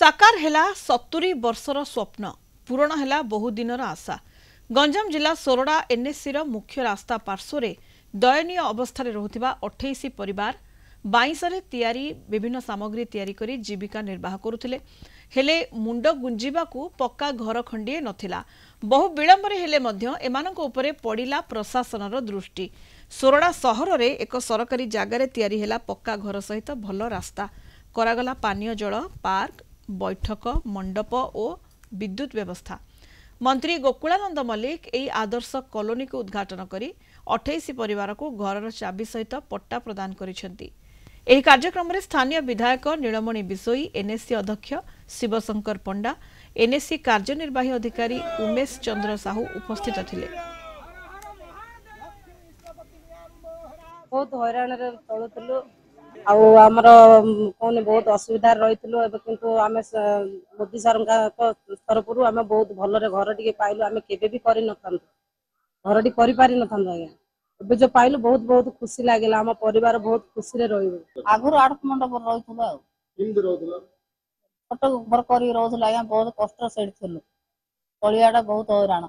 साकार हेला 70 वर्षर स्वप्न पूरण हेला बहुदिनर आशा। गंजाम जिला सोरडा एनएससी मुख्य रास्ता पार्श्व दयनीय अवस्था रहुथिबा 28 परिवार बाईंसरे तैयारी विभिन्न सामग्री तैयारी करी जीविका निर्वाह करुथिले। हेले मुंड गुंजिबाकू पक्का घर खंडिए नथिला। बहु विलंबरे हेले मध्य एमानक उपरे पड़िला प्रशासनर दृष्टि। सोरडा सहर रे एक सरकारी जागारे तैयारी हेला पक्का घर सहित भल रास्ता करागला पानीय जल पार्क बैठक मंडप और विद्युत व्यवस्था। मंत्री गोकुलानंद मल्लिक एई आदर्श कॉलोनी को उद्घाटन करी 28 परिवार को घरर चाबी सहित पट्टा प्रदान करिसेंती। एही कार्यक्रम में स्थानीय विधायक नीलमणि बिसोई, एनएससी अध्यक्ष शिवशंकर पंडा, एनएससी कार्यनिर्वाही अधिकारी उमेश चंद्र साहू उपस्थित थिले। बहुत हैरान चलुलु आमर कौन बहुत असुविधा रही किंतु आम मोदी सर तरफ आम बहुत भल घर टे पाइलु। आम के घर टी कर आज्ञा जो पाइलु बहुत बहुत खुशी लगे। आम परिवार बहुत खुशी आगुरी आठ मंडप रही छोट घर कर आज्ञा बहुत कष्ट से तलिया बहुत हैरान।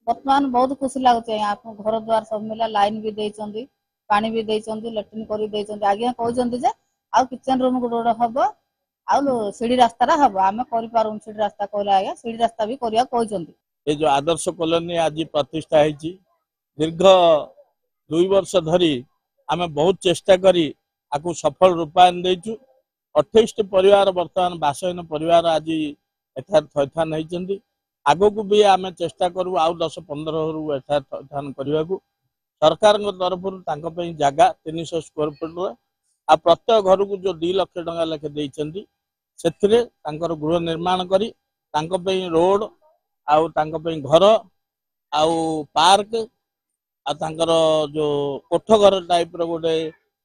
बर्तमान बहुत खुशी लगुच घर द्वार सब मिला लाइन भी देती पानी भी देती लैट्रिन कर आज्ञा कहते आ किचेन रूम गोटे हम आ सीढ़ी रास्ता हम आम कर सीढ़ी रास्ता कहले आज्ञा सीढ़ी रास्ता भी करने कहते। ये जो आदर्श कॉलोनी आज प्रतिष्ठा होती दीर्घ 2 वर्ष धरी आम बहुत चेष्टा करी आपको सफल रूपायन देचु। 28 परिवार बर्तमान बासहीन परिवार आज एठार थैथान होती। आगो को भी आम चेष्टा करूँ आउ 10-15 एठार थैथान करने को। सरकार तरफ जगह 300 स्क्वायर फुट आ प्रत्येक घर को जो 2 लाख टंका लेखे देती से गृह निर्माण करी रोड आउ घर आउ पार्क आर जो कोठ घर टाइप रो गोटे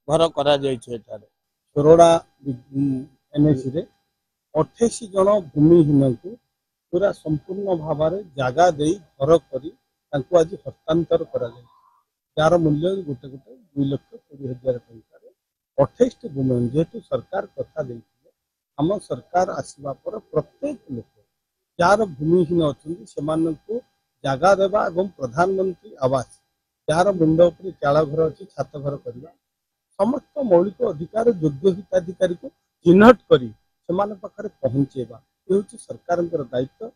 घर करा सोरडा एनएसी रे 28 जन भूमिहीन को पूरा संपूर्ण भाव जगह दे घर करी आज हस्तांतर करा यार मूल्य गोटे गोटे 2,20,000 टंका 28 भूमिहीन जेहेतु सरकार कथा देते आम सरकार आसवा पर प्रत्येक लोक जार भूमिहीन अच्छा से जगह देवा और प्रधानमंत्री आवास जार मुंड उपर चाल घर अच्छी छात घर करवा समस्त मौलिक अधिकार योग्य हिताधिकारी को चिन्हट कर पहुंचेवा ये हूँ सरकार दायित्व।